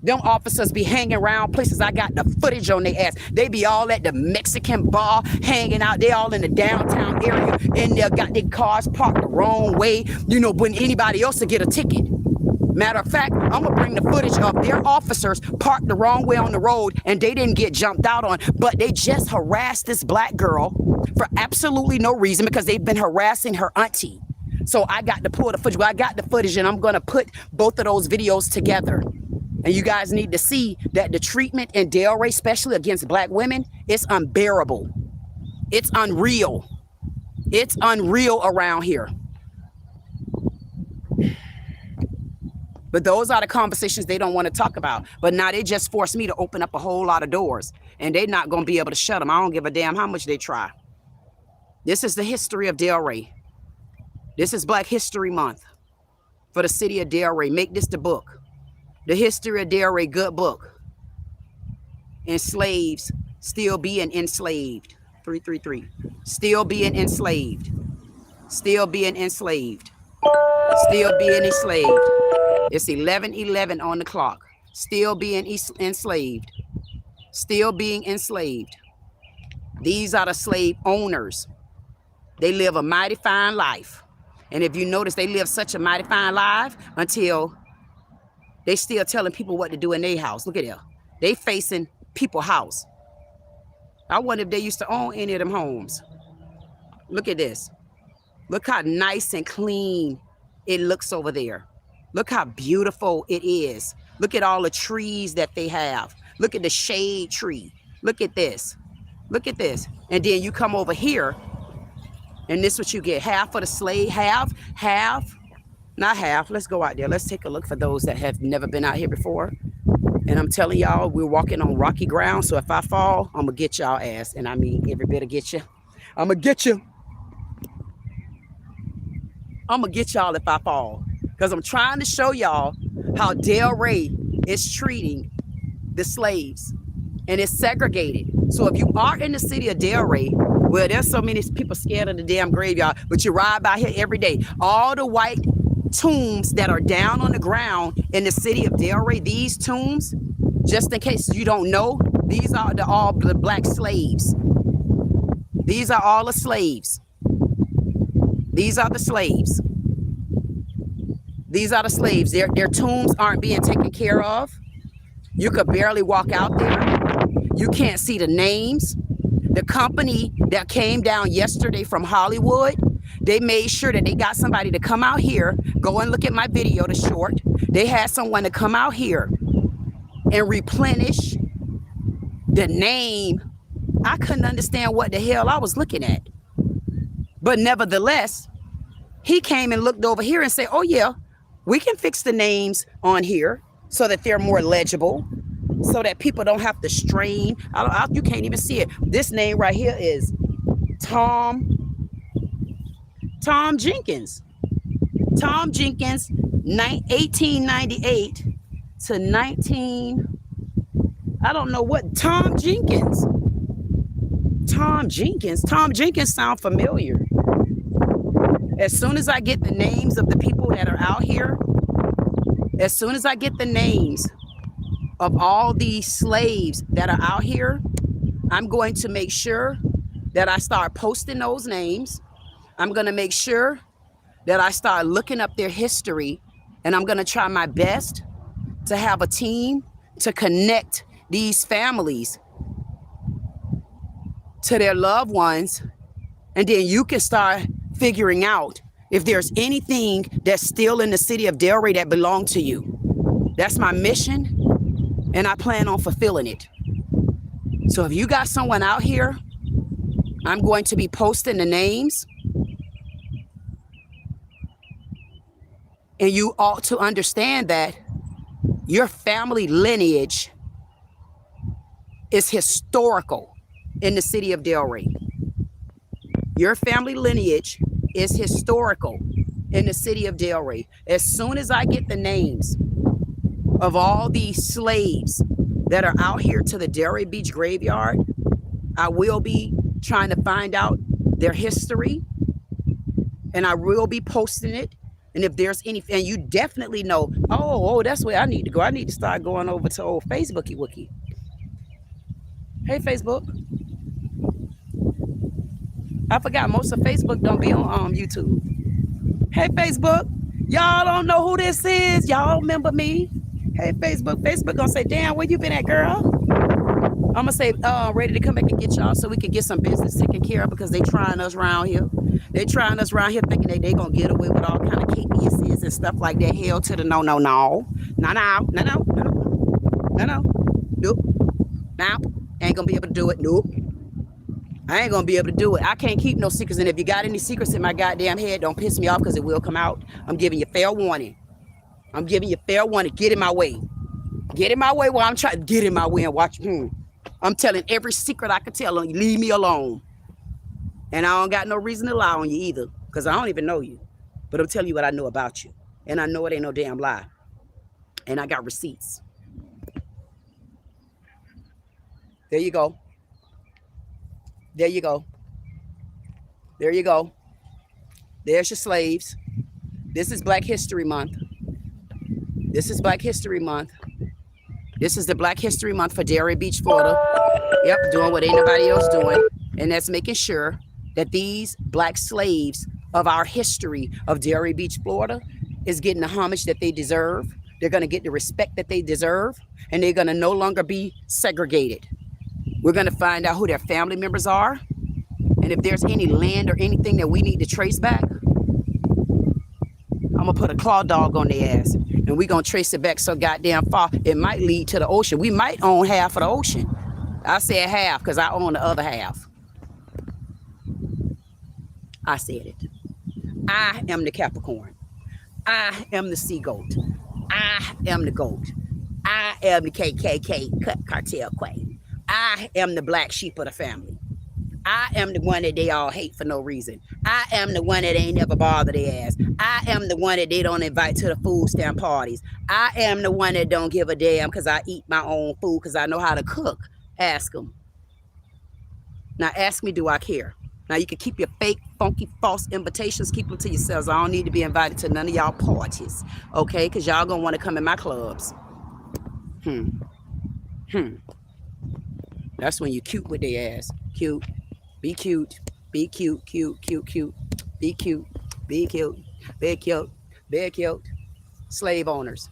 Them officers be hanging around places. I got the footage on their ass. They be all at the Mexican bar hanging out. They all in the downtown area and they got their cars parked the wrong way. You know, when anybody else to get a ticket. Matter of fact, I'm gonna bring the footage of their officers parked the wrong way on the road and they didn't get jumped out on, but they just harassed this black girl for absolutely no reason because they've been harassing her auntie. So I got to pull the footage. Well, I got the footage and I'm gonna put both of those videos together. And you guys need to see that the treatment in Delray, especially against black women, is unbearable. It's unreal. It's unreal around here. But those are the conversations they don't want to talk about. But now they just forced me to open up a whole lot of doors. And they're not going to be able to shut them. I don't give a damn how much they try. This is the history of Delray. This is Black History Month for the city of Delray. Make this the book. The History of Delray, good book. And slaves still being enslaved. 333. Still being enslaved. Still being enslaved. Still being enslaved. It's 11:11 on the clock. Still being enslaved. Still being enslaved. These are the slave owners. They live a mighty fine life. And if you notice, they live such a mighty fine life until they still telling people what to do in their house. Look at that. They facing people's house. I wonder if they used to own any of them homes. Look at this. Look how nice and clean it looks over there. Look how beautiful it is. Look at all the trees that they have. Look at the shade tree. Look at this. Look at this. And then you come over here, and this is what you get. Half of the slave, half, not half. Let's go out there. Let's take a look for those that have never been out here before. And I'm telling y'all, we're walking on rocky ground. So if I fall, I'm going to get y'all ass. And I mean, every bit of get you. I'm going to get you. I'm going to get y'all if I fall. Because I'm trying to show y'all how Delray is treating the slaves. And it's segregated. So if you are in the city of Delray, Well, there's so many people scared of the damn graveyard, but you ride by here every day. All the white tombs that are down on the ground in the city of Delray, these tombs, just in case you don't know, these are all the black slaves. These are all the slaves. These are the slaves. These are the slaves. Their tombs aren't being taken care of. You could barely walk out there. You can't see the names. The company that came down yesterday from Hollywood, they made sure that they got somebody to come out here. Go and look at my video, the short. They had someone to come out here and replenish the name. I couldn't understand what the hell I was looking at. But nevertheless, he came and looked over here and said, oh yeah, we can fix the names on here so that they're more legible, so that people don't have to strain. You can't even see it. This name right here is Tom Jenkins. Tom Jenkins, 1898 to 19, I don't know what, Tom Jenkins. Tom Jenkins sound familiar. As soon as I get the names of the people that are out here, as soon as I get the names of all these slaves that are out here, I'm going to make sure that I start posting those names. I'm going to make sure that I start looking up their history, and I'm going to try my best to have a team to connect these families to their loved ones, and then you can start figuring out if there's anything that's still in the city of Delray that belongs to you. That's my mission, and I plan on fulfilling it. So if you got someone out here, I'm going to be posting the names, and you ought to understand that your family lineage is historical in the city of Delray. Your family lineage is historical in the city of Delray. As soon as I get the names of all these slaves that are out here to the Delray Beach graveyard, I will be trying to find out their history, and I will be posting it. And if there's any, and you definitely know, oh, that's where I need to go. I need to start going over to old Facebooky Wookie. Hey, Facebook. I forgot most of Facebook don't be on YouTube. Hey, Facebook. Y'all don't know who this is. Y'all remember me. Hey, Facebook. Facebook gonna say, damn, where you been at, girl? I'm gonna say, ready to come back and get y'all so we can get some business taken care of, because they trying us around here. They trying us around here thinking that they gonna get away with all kind of KPSs and stuff like that. Hell to the no. Nope. Ain't gonna be able to do it. Nope. I ain't gonna be able to do it. I can't keep no secrets. And if you got any secrets in my goddamn head, don't piss me off, because it will come out. I'm giving you fair warning. I'm giving you fair warning. Get in my way. Get in my way while I'm trying to get in my way and watch. I'm telling every secret I could tell on you. Leave me alone. And I don't got no reason to lie on you either, because I don't even know you. But I'm telling you what I know about you. And I know it ain't no damn lie. And I got receipts. There you go. There you go. There you go. There's your slaves. This is Black History Month. This is Black History Month. This is the Black History Month for Delray Beach, Florida. Yep, doing what ain't nobody else doing. And that's making sure that these Black slaves of our history of Delray Beach, Florida, is getting the homage that they deserve. They're going to get the respect that they deserve. And they're going to no longer be segregated. We're going to find out who their family members are. And if there's any land or anything that we need to trace back, I'm going to put a claw dog on their ass. And we're going to trace it back so goddamn far. It might lead to the ocean. We might own half of the ocean. I said half because I own the other half. I said it. I am the Capricorn. I am the sea goat. I am the goat. I am the KKK cartel queen. I am the black sheep of the family. I am the one that they all hate for no reason. I am the one that ain't never bother their ass. I am the one that they don't invite to the food stamp parties. I am the one that don't give a damn because I eat my own food because I know how to cook. Ask them. Now ask me, do I care? Now you can keep your fake, funky, false invitations. Keep them to yourselves. I don't need to be invited to none of y'all parties, okay? Because y'all gonna want to come in my clubs. That's when you cute with their ass. Cute. Be cute. Be cute. Cute. Cute. Cute. Be cute. Be cute. Be cute. Be cute. Slave owners.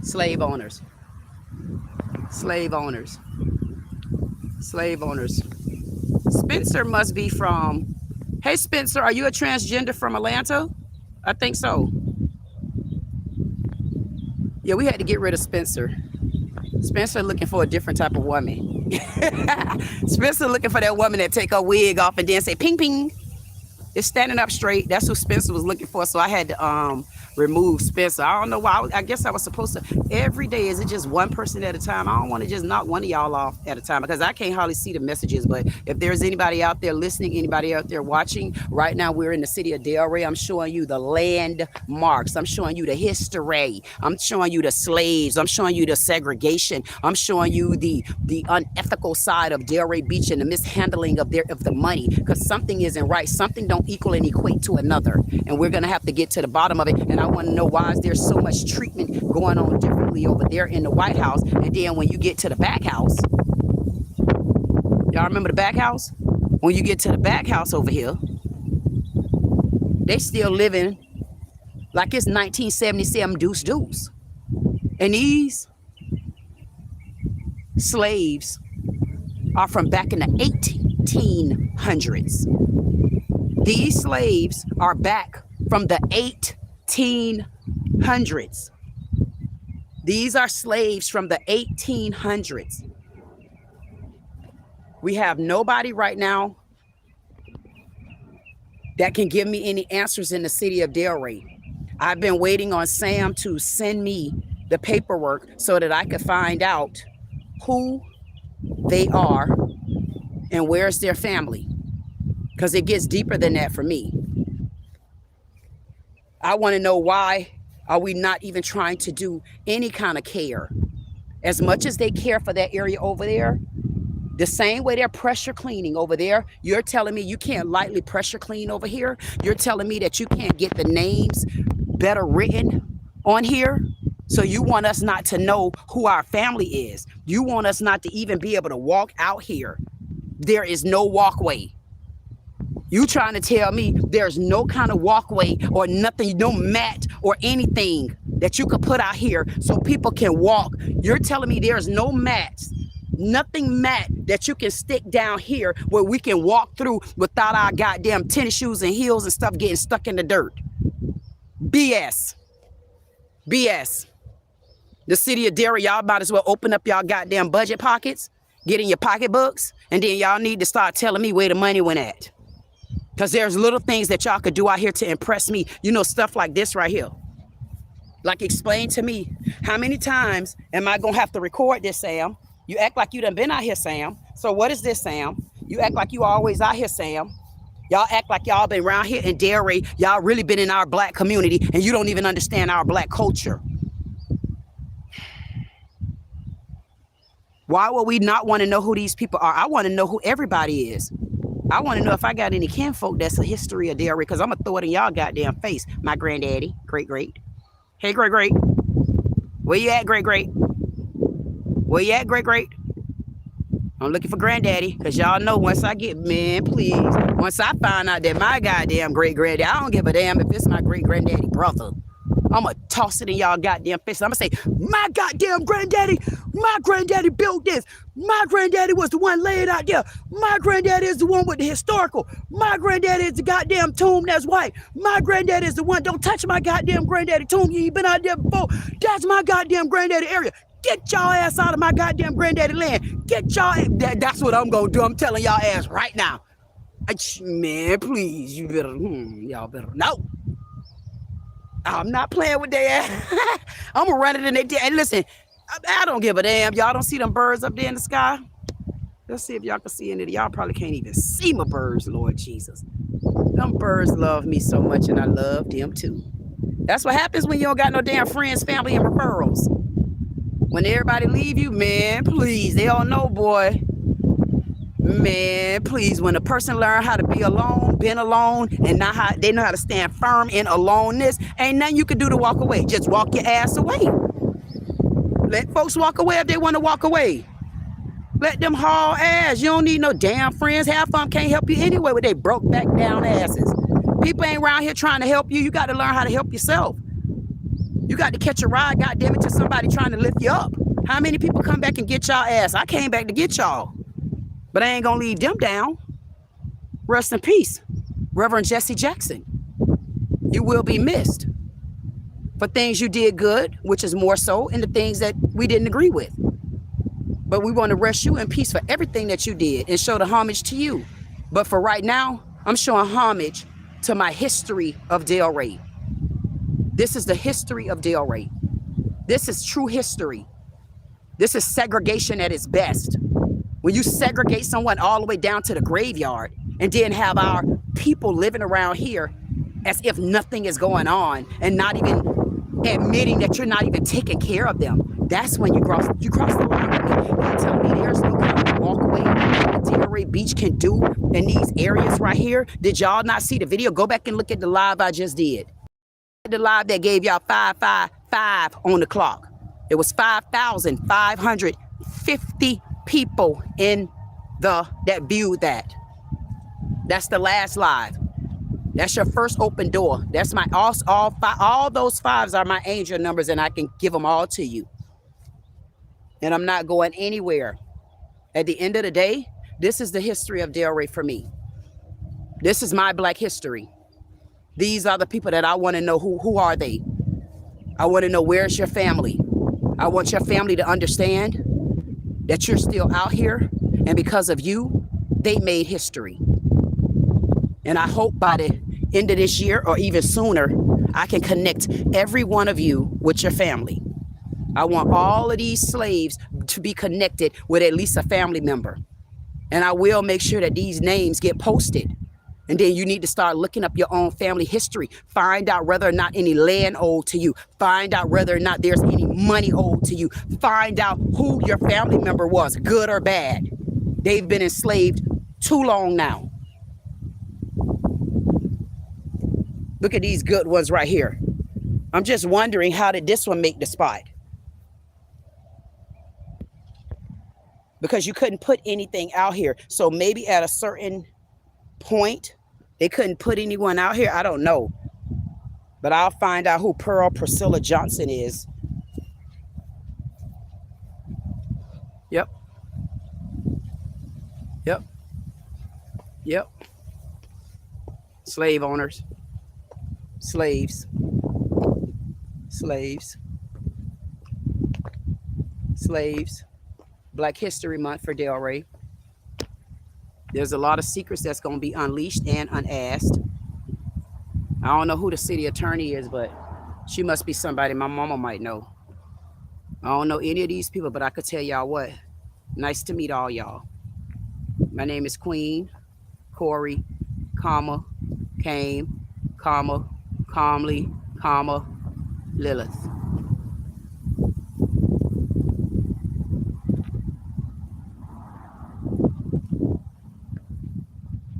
Slave owners. Slave owners. Slave owners. Spencer must be from... Hey, Spencer, are you a transgender from Atlanta? I think so. Yeah, we had to get rid of Spencer. Spencer looking for a different type of woman. Spencer looking for that woman that take her wig off and then say, ping, ping. It's standing up straight. That's who Spencer was looking for. So I had to remove Spencer. I don't know why. I guess I was supposed to. Every day, is it just one person at a time? I don't want to just knock one of y'all off at a time because I can't hardly see the messages. But if there's anybody out there listening, anybody out there watching, right now we're in the city of Delray. I'm showing you the landmarks. I'm showing you the history. I'm showing you the slaves. I'm showing you the segregation. I'm showing you the unethical side of Delray Beach and the mishandling of the money, because something isn't right. Something don't equal and equate to another, and we're gonna have to get to the bottom of it. And I want to know, why is there so much treatment going on differently over there in the White House, and then when you get to the back house, y'all remember the back house? When you get to the back house over here, they still living like it's 1977 deuce. And these slaves are from back in the 1800s. These slaves are back from the 1800s. These are slaves from the 1800s. We have nobody right now that can give me any answers in the city of Delray. I've been waiting on Sam to send me the paperwork so that I could find out who they are and where's their family, because it gets deeper than that for me. I want to know, why are we not even trying to do any kind of care? As much as they care for that area over there, the same way they're pressure cleaning over there, you're telling me you can't lightly pressure clean over here? You're telling me that you can't get the names better written on here? So you want us not to know who our family is. You want us not to even be able to walk out here. There is no walkway. You trying to tell me there's no kind of walkway or nothing, no mat or anything that you could put out here so people can walk? You're telling me there's no mats, nothing mat that you can stick down here where we can walk through without our goddamn tennis shoes and heels and stuff getting stuck in the dirt? BS. BS. The city of Delray, y'all might as well open up y'all goddamn budget pockets, get in your pocketbooks, and then y'all need to start telling me where the money went at. Because there's little things that y'all could do out here to impress me. You know, stuff like this right here. Like, explain to me, how many times am I going to have to record this, Sam? You act like you done been out here, Sam. So what is this, Sam? You act like you always out here, Sam. Y'all act like y'all been around here in Delray. Y'all really been in our black community, and you don't even understand our black culture. Why would we not want to know who these people are? I want to know who everybody is. I want to know if I got any kinfolk that's a history of Delray, because I'm going to throw it in y'all goddamn face. My granddaddy, great. Hey, great. Where you at, great? Where you at, great? I'm looking for granddaddy, because y'all know once I get, man, please, once I find out that my goddamn great-granddaddy, I don't give a damn if it's my great-granddaddy brother. I'm going to toss it in y'all goddamn face. I'm going to say, my goddamn granddaddy built this. My granddaddy was the one laid out there. My granddaddy is the one with the historical. My granddaddy is the goddamn tomb that's white. My granddaddy is the one. Don't touch my goddamn granddaddy tomb. You ain't been out there before. That's my goddamn granddaddy area. Get y'all ass out of my goddamn granddaddy land. Get y'all. That's what I'm going to do. I'm telling y'all ass right now. Man, please, you better. Y'all better. No. I'm not playing with their ass. I'm going to run it in their day. And listen, I don't give a damn. Y'all don't see them birds up there in the sky? Let's see if y'all can see any of it. Y'all probably can't even see my birds, Lord Jesus. Them birds love me so much, and I love them too. That's what happens when you don't got no damn friends, family, and referrals. When everybody leave you, man, please. They all know, boy. Man, please, when a person learn how to be alone, been alone, and not how they know how to stand firm in aloneness, ain't nothing you can do to walk away. Just walk your ass away. Let folks walk away if they want to walk away. Let them haul ass. You don't need no damn friends. Half of them can't help you anyway with they broke back down asses. People ain't around here trying to help you. You got to learn how to help yourself. You got to catch a ride, goddamn it, to somebody trying to lift you up. How many people come back and get y'all ass? I came back to get y'all. But I ain't gonna leave them down. Rest in peace, Reverend Jesse Jackson. You will be missed for things you did good, which is more so, and the things that we didn't agree with. But we want to rest you in peace for everything that you did and show the homage to you. But for right now, I'm showing homage to my history of Delray. This is the history of Delray. This is true history. This is segregation at its best. When you segregate someone all the way down to the graveyard and then have our people living around here as if nothing is going on and not even admitting that you're not even taking care of them, that's when you cross the line with me. You tell me there's no kind of walkway that Delray Beach can do in these areas right here. Did y'all not see the video? Go back and look at the live I just did. The live that gave y'all 555 on the clock. It was 5,550 people in that viewed that. That's the last live. That's your first open door. That's my all those fives are my angel numbers, and I can give them all to you. And I'm not going anywhere. At the end of the day, this is the history of Delray for me. This is my Black history. These are the people that I want to know who are they. I want to know, where's your family? I want your family to understand that you're still out here, and because of you, they made history. And I hope by the end of this year or even sooner, I can connect every one of you with your family. I want all of these slaves to be connected with at least a family member. And I will make sure that these names get posted. And then you need to start looking up your own family history. Find out whether or not any land owed to you. Find out whether or not there's any money owed to you. Find out who your family member was, good or bad. They've been enslaved too long now. Look at these good ones right here. I'm just wondering, how did this one make the spot? Because you couldn't put anything out here. So maybe at a certain point they couldn't put anyone out here. I don't know, but I'll find out who Pearl Priscilla Johnson is. Yep. Slave owners, slaves, Black History Month for Delray. There's a lot of secrets that's going to be unleashed and unasked. I don't know who the city attorney is, but she must be somebody my mama might know. I don't know any of these people, but I could tell y'all what. Nice to meet all y'all. My name is Queen, Corey, comma, came, comma, calmly, comma, Lilith.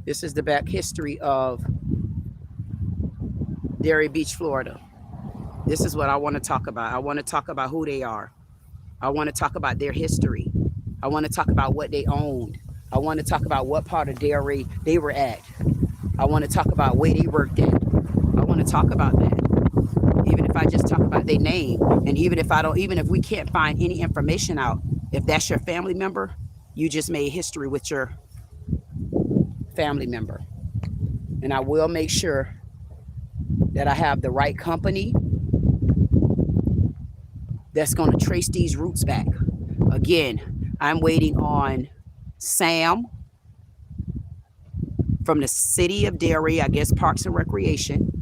This is the back history of Delray Beach, Florida. This is what I want to talk about. I want to talk about who they are. I want to talk about their history. I want to talk about what they owned. I want to talk about what part of Delray they were at. I want to talk about where they worked at. I want to talk about that. Even if I just talk about their name, and even if we can't find any information out, if that's your family member, you just made history with your family member. And I will make sure that I have the right company that's going to trace these roots back. Again, I'm waiting on Sam from the city of Delray, I guess Parks and Recreation,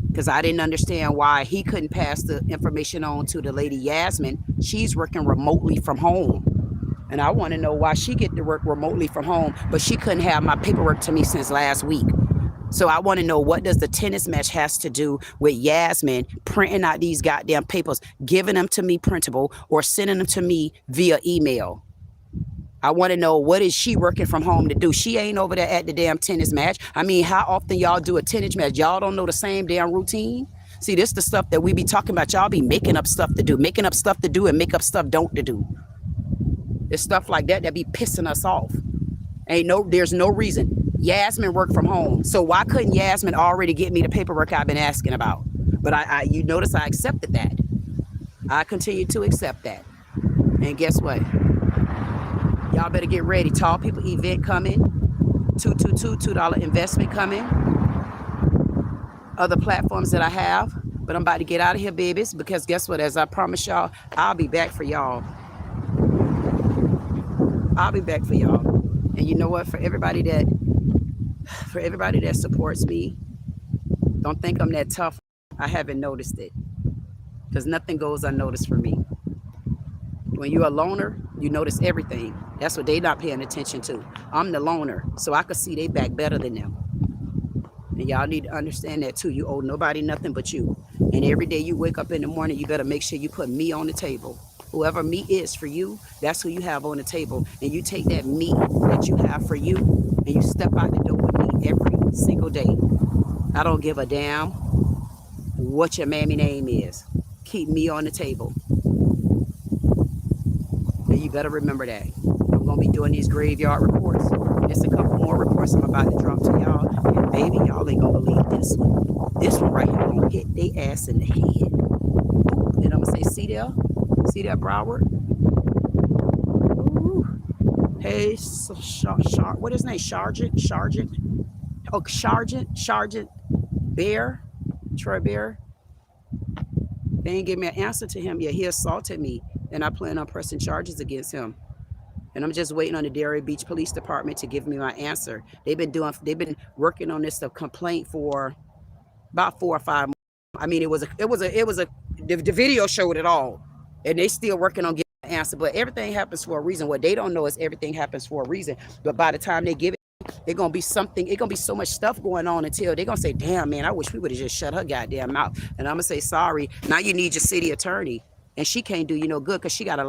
because I didn't understand why he couldn't pass the information on to the lady Yasmin. She's working remotely from home. And I want to know why she get to work remotely from home, but she couldn't have my paperwork to me since last week. So I want to know, what does the tennis match has to do with Yasmin printing out these goddamn papers, giving them to me printable, or sending them to me via email? I want to know, what is she working from home to do? She ain't over there at the damn tennis match. I mean, how often y'all do a tennis match? Y'all don't know the same damn routine? See, this the stuff that we be talking about. Y'all be making up stuff to do, and make up stuff don't to do. It's stuff like that be pissing us off. There's no reason. Yasmin worked from home. So why couldn't Yasmin already get me the paperwork I've been asking about? But you notice I accepted that. I continue to accept that. And guess what? Y'all better get ready. Tall People event coming. $2 investment coming. Other platforms that I have. But I'm about to get out of here, babies, because guess what? As I promised y'all, I'll be back for y'all. I'll be back for y'all. And you know what? For everybody that supports me, don't think I'm that tough. I haven't noticed it. Because nothing goes unnoticed for me. When you're a loner, you notice everything. That's what they not paying attention to. I'm the loner, so I could see they back better than them. And y'all need to understand that too. You owe nobody nothing but you. And every day you wake up in the morning, you better make sure you put me on the table. Whoever me is for you, that's who you have on the table. And you take that me that you have for you, and you step out the door with me every single day. I don't give a damn what your mammy name is. Keep me on the table. And you better remember that. I'm going to be doing these graveyard reports. There's a couple more reports I'm about to drop to y'all. And baby, y'all ain't going to believe this one. This one right here going to hit they ass in the head. And I'm going to say, see there? See that, Broward? Ooh. Hey, what is his name? Sergeant Bear, Troy Bear. They ain't give me an answer to him yet. He assaulted me, and I plan on pressing charges against him. And I'm just waiting on the Delray Beach Police Department to give me my answer. They've been working on this complaint for about 4 or 5 months. I mean, the video showed it all, and they still working on getting an answer. But everything happens for a reason. What they don't know is everything happens for a reason. But by the time they give it, it's gonna be something. It's gonna be so much stuff going on until they're gonna say, "Damn, man, I wish we would have just shut her goddamn mouth." And I'm gonna say, "Sorry, now you need your city attorney, and she can't do you no good because she got a lot."